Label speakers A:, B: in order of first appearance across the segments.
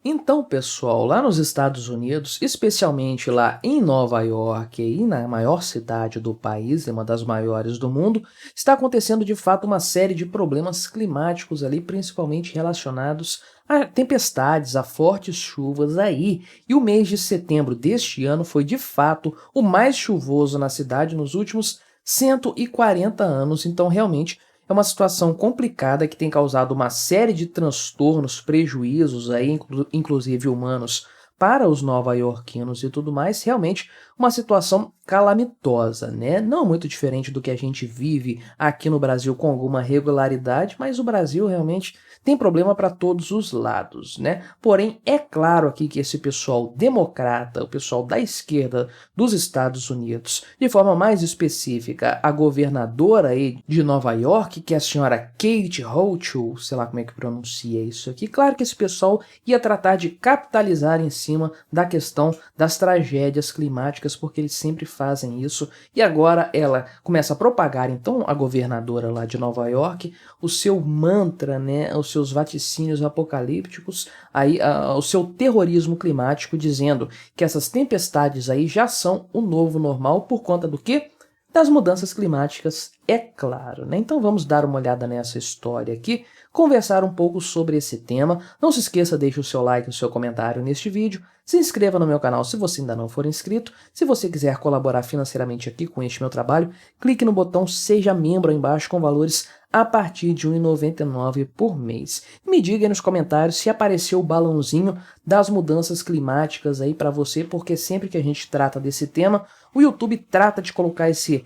A: Então, pessoal, lá nos Estados Unidos, especialmente lá em Nova York, aí na maior cidade do país, é uma das maiores do mundo, está acontecendo de fato uma série de problemas climáticos ali, principalmente relacionados a tempestades, a fortes chuvas aí. E o mês de setembro deste ano foi de fato o mais chuvoso na cidade nos últimos 140 anos, então realmente é uma situação complicada que tem causado uma série de transtornos, prejuízos aí, inclusive humanos, para os nova-iorquinos e tudo mais. Realmente uma situação calamitosa, né? Não muito diferente do que a gente vive aqui no Brasil com alguma regularidade, mas o Brasil realmente tem problema para todos os lados, né? Porém, é claro aqui que esse pessoal democrata, o pessoal da esquerda dos Estados Unidos, de forma mais específica, a governadora aí de Nova York, que é a senhora Kate Hochul, sei lá como é que pronuncia isso aqui, claro que esse pessoal ia tratar de capitalizar em cima da questão das tragédias climáticas, porque eles sempre fazem isso, e agora ela começa a propagar, então, a governadora lá de Nova York, o seu mantra, né, os seus vaticínios apocalípticos, aí, o seu terrorismo climático, dizendo que essas tempestades aí já são o novo normal por conta do quê? Das mudanças climáticas, é claro, né? Então vamos dar uma olhada nessa história aqui, conversar um pouco sobre esse tema. Não se esqueça, deixe o seu like e o seu comentário neste vídeo, se inscreva no meu canal se você ainda não for inscrito. Se você quiser colaborar financeiramente aqui com este meu trabalho, clique no botão Seja Membro aí embaixo com valores a partir de R$ 1,99 por mês. Me diga aí nos comentários se apareceu o balãozinho das mudanças climáticas aí para você, porque sempre que a gente trata desse tema, o YouTube trata de colocar esse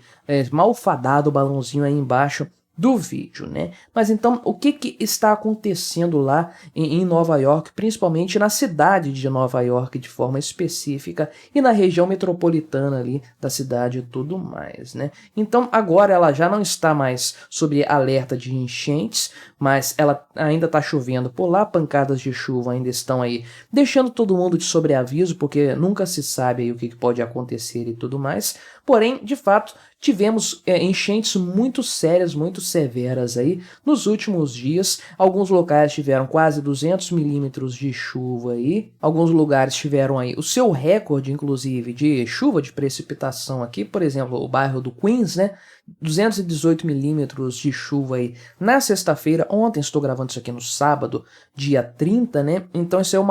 A: malfadado balãozinho aí embaixo do vídeo, né? Mas então, o que está acontecendo lá em Nova York, principalmente na cidade de Nova York de forma específica e na região metropolitana ali da cidade e tudo mais, né? Então, agora ela já não está mais sob alerta de enchentes, mas ela ainda está chovendo por lá, pancadas de chuva ainda estão aí, deixando todo mundo de sobreaviso, porque nunca se sabe aí o que pode acontecer e tudo mais. Porém, de fato, tivemos enchentes muito sérias, muito severas aí nos últimos dias. Alguns locais tiveram quase 200 milímetros de chuva aí. Alguns lugares tiveram aí o seu recorde, inclusive, de chuva, de precipitação aqui. Por exemplo, o bairro do Queens, né? 218 milímetros de chuva aí na sexta-feira. Ontem estou gravando isso aqui no sábado, dia 30, né? Então esse é o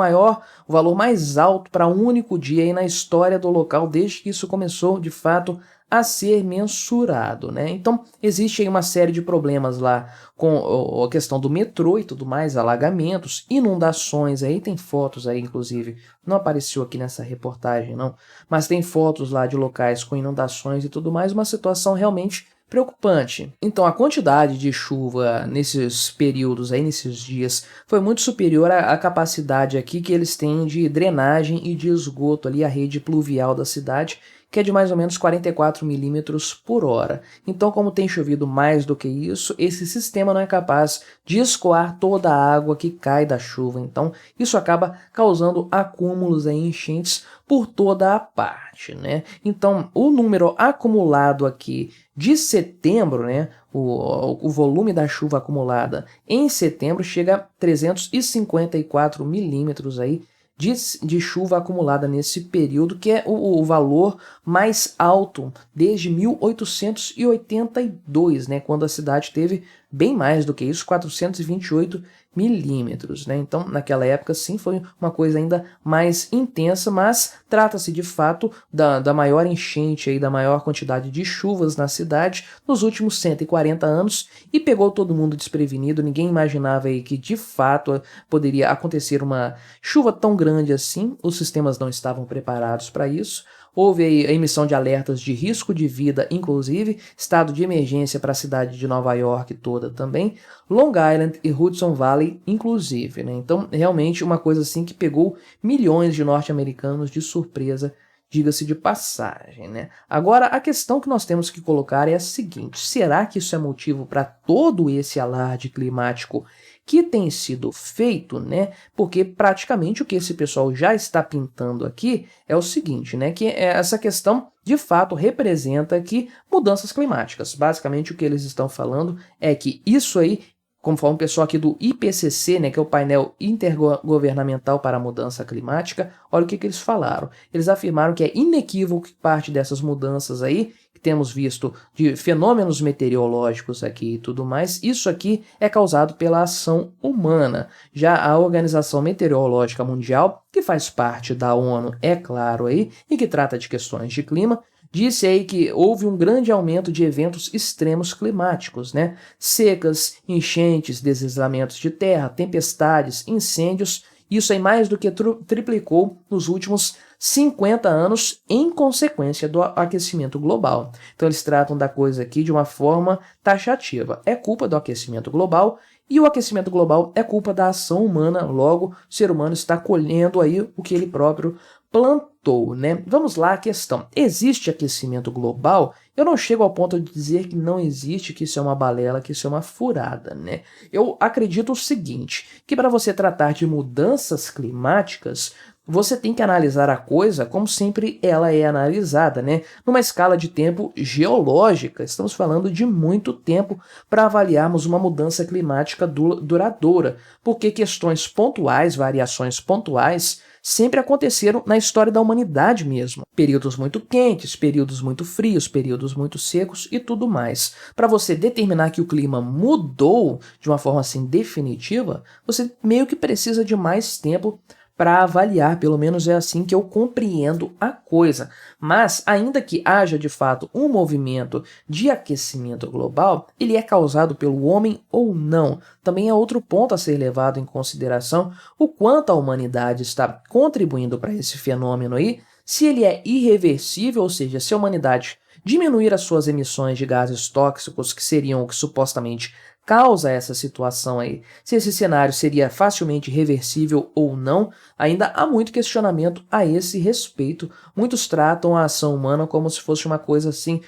A: valor mais alto para um único dia aí na história do local, desde que isso começou, de fato, a ser mensurado, né? Então, existe aí uma série de problemas lá com a questão do metrô e tudo mais, alagamentos, inundações, aí tem fotos aí, inclusive, não apareceu aqui nessa reportagem, não, mas tem fotos lá de locais com inundações e tudo mais, uma situação realmente preocupante. Então, a quantidade de chuva nesses períodos aí, nesses dias, foi muito superior à capacidade aqui que eles têm de drenagem e de esgoto ali, a rede pluvial da cidade, que é de mais ou menos 44 milímetros por hora. Então, como tem chovido mais do que isso, esse sistema não é capaz de escoar toda a água que cai da chuva. Então, isso acaba causando acúmulos e enchentes por toda a parte, né? Então, o número acumulado aqui de setembro, né, o volume da chuva acumulada em setembro chega a 354 milímetros aí de chuva acumulada nesse período, que é o valor mais alto desde 1882, né, quando a cidade teve bem mais do que isso, 428 milímetros, né? Então, naquela época, sim, foi uma coisa ainda mais intensa, mas trata-se de fato da maior enchente, aí, da maior quantidade de chuvas na cidade nos últimos 140 anos e pegou todo mundo desprevenido. Ninguém imaginava aí que de fato poderia acontecer uma chuva tão grande assim, os sistemas não estavam preparados para isso. Houve aí a emissão de alertas de risco de vida, inclusive, estado de emergência para a cidade de Nova York toda também, Long Island e Hudson Valley, inclusive, né? Então, realmente uma coisa assim que pegou milhões de norte-americanos de surpresa, diga-se de passagem, né? Agora, a questão que nós temos que colocar é a seguinte: será que isso é motivo para todo esse alarde climático que tem sido feito, né? Porque praticamente o que esse pessoal já está pintando aqui é o seguinte, né? Que essa questão de fato representa aqui mudanças climáticas. Basicamente o que eles estão falando é que isso aí conforme o pessoal aqui do IPCC, né, que é o painel intergovernamental para a mudança climática, olha o que eles falaram. Eles afirmaram que é inequívoco que parte dessas mudanças aí, que temos visto de fenômenos meteorológicos aqui e tudo mais, isso aqui é causado pela ação humana. Já a Organização Meteorológica Mundial, que faz parte da ONU, é claro aí, e que trata de questões de clima, disse aí que houve um grande aumento de eventos extremos climáticos, né? Secas, enchentes, deslizamentos de terra, tempestades, incêndios, isso aí mais do que triplicou nos últimos 50 anos em consequência do aquecimento global. Então eles tratam da coisa aqui de uma forma taxativa. É culpa do aquecimento global e o aquecimento global é culpa da ação humana, logo o ser humano está colhendo aí o que ele próprio plantou, né? Vamos lá, a questão. Existe aquecimento global? Eu não chego ao ponto de dizer que não existe, que isso é uma balela, que isso é uma furada, né? Eu acredito o seguinte, que para você tratar de mudanças climáticas, você tem que analisar a coisa como sempre ela é analisada, né? Numa escala de tempo geológica. Estamos falando de muito tempo para avaliarmos uma mudança climática duradoura, porque questões pontuais, variações pontuais, sempre aconteceram na história da humanidade mesmo. Períodos muito quentes, períodos muito frios, períodos muito secos e tudo mais. Para você determinar que o clima mudou de uma forma assim definitiva, você meio que precisa de mais tempo para avaliar, pelo menos é assim que eu compreendo a coisa. Mas, ainda que haja de fato um movimento de aquecimento global, ele é causado pelo homem ou não? Também é outro ponto a ser levado em consideração, o quanto a humanidade está contribuindo para esse fenômeno aí, se ele é irreversível, ou seja, se a humanidade diminuir as suas emissões de gases tóxicos, que seriam o que supostamente causa essa situação aí. Se esse cenário seria facilmente reversível ou não, ainda há muito questionamento a esse respeito. Muitos tratam a ação humana como se fosse uma coisa assim,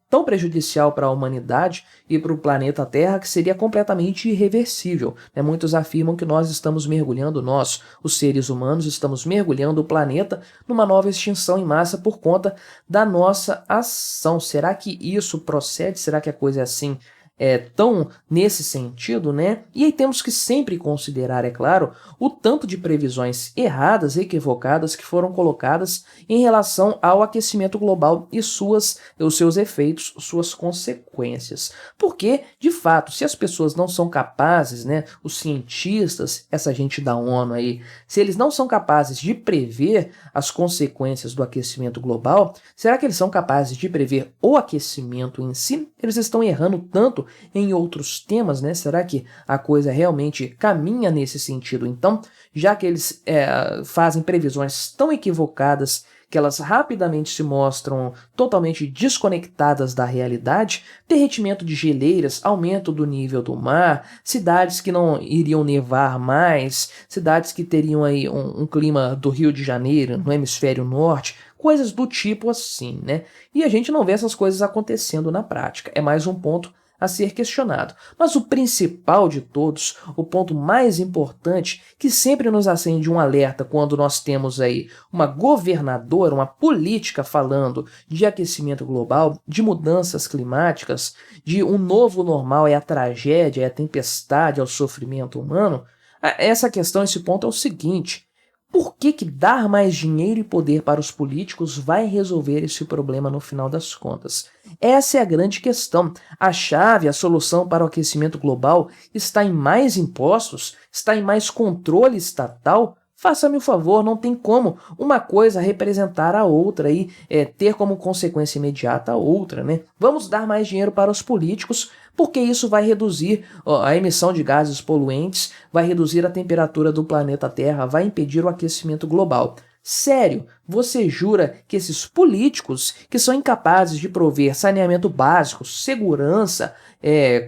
A: tão prejudicial para a humanidade e para o planeta Terra que seria completamente irreversível, né? Muitos afirmam que nós estamos mergulhando, os seres humanos, estamos mergulhando o planeta numa nova extinção em massa por conta da nossa ação. Será que isso procede? Será que a coisa é assim? Tão nesse sentido, né? E aí temos que sempre considerar, é claro, o tanto de previsões erradas, equivocadas que foram colocadas em relação ao aquecimento global e os seus efeitos, suas consequências. Porque, de fato, se as pessoas não são capazes, né, os cientistas, essa gente da ONU aí, se eles não são capazes de prever as consequências do aquecimento global, será que eles são capazes de prever o aquecimento em si? Eles estão errando tanto em outros temas, né? Será que a coisa realmente caminha nesse sentido? Então, já que eles fazem previsões tão equivocadas que elas rapidamente se mostram totalmente desconectadas da realidade, derretimento de geleiras, aumento do nível do mar, cidades que não iriam nevar mais, cidades que teriam aí um clima do Rio de Janeiro, no hemisfério norte, coisas do tipo assim, né? E a gente não vê essas coisas acontecendo na prática. É mais um ponto a ser questionado. Mas o principal de todos, o ponto mais importante, que sempre nos acende um alerta quando nós temos aí uma governadora, uma política falando de aquecimento global, de mudanças climáticas, de um novo normal, é a tragédia, é a tempestade, é o sofrimento humano, essa questão, esse ponto é o seguinte: por que dar mais dinheiro e poder para os políticos vai resolver esse problema no final das contas? Essa é a grande questão. A chave, a solução para o aquecimento global está em mais impostos? Está em mais controle estatal? Faça-me o favor, não tem como uma coisa representar a outra e ter como consequência imediata a outra, né? Vamos dar mais dinheiro para os políticos, porque isso vai reduzir a emissão de gases poluentes, vai reduzir a temperatura do planeta Terra, vai impedir o aquecimento global. Sério, você jura que esses políticos que são incapazes de prover saneamento básico, segurança,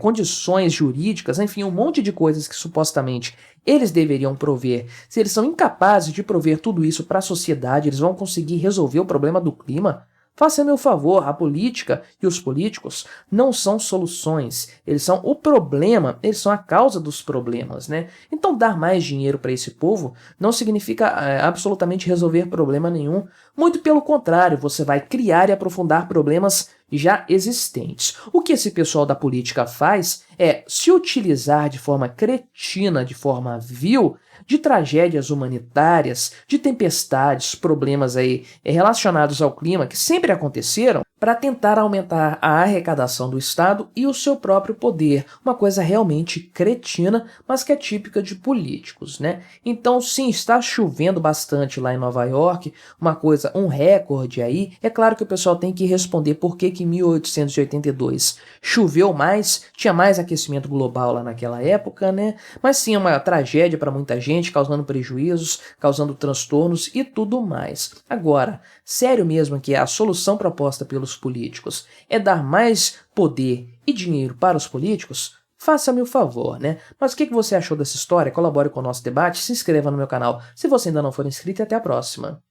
A: condições jurídicas, enfim, um monte de coisas que supostamente eles deveriam prover, se eles são incapazes de prover tudo isso para a sociedade, eles vão conseguir resolver o problema do clima? Faça-me o favor, a política e os políticos não são soluções, eles são o problema, eles são a causa dos problemas, né? Então dar mais dinheiro para esse povo não significa absolutamente resolver problema nenhum, muito pelo contrário, você vai criar e aprofundar problemas já existentes. O que esse pessoal da política faz é se utilizar de forma cretina, de forma vil, de tragédias humanitárias, de tempestades, problemas aí relacionados ao clima que sempre aconteceram, para tentar aumentar a arrecadação do Estado e o seu próprio poder. Uma coisa realmente cretina, mas que é típica de políticos, né? Então, sim, está chovendo bastante lá em Nova York, uma coisa, um recorde aí. É claro que o pessoal tem que responder por que em 1882 choveu mais, tinha mais aquecimento global lá naquela época, né? Mas sim, é uma tragédia para muita gente, causando prejuízos, causando transtornos e tudo mais. Agora, sério mesmo que a solução proposta pelos políticos é dar mais poder e dinheiro para os políticos? Faça-me o favor, né? Mas o que você achou dessa história? Colabore com o nosso debate, se inscreva no meu canal se você ainda não for inscrito e até a próxima.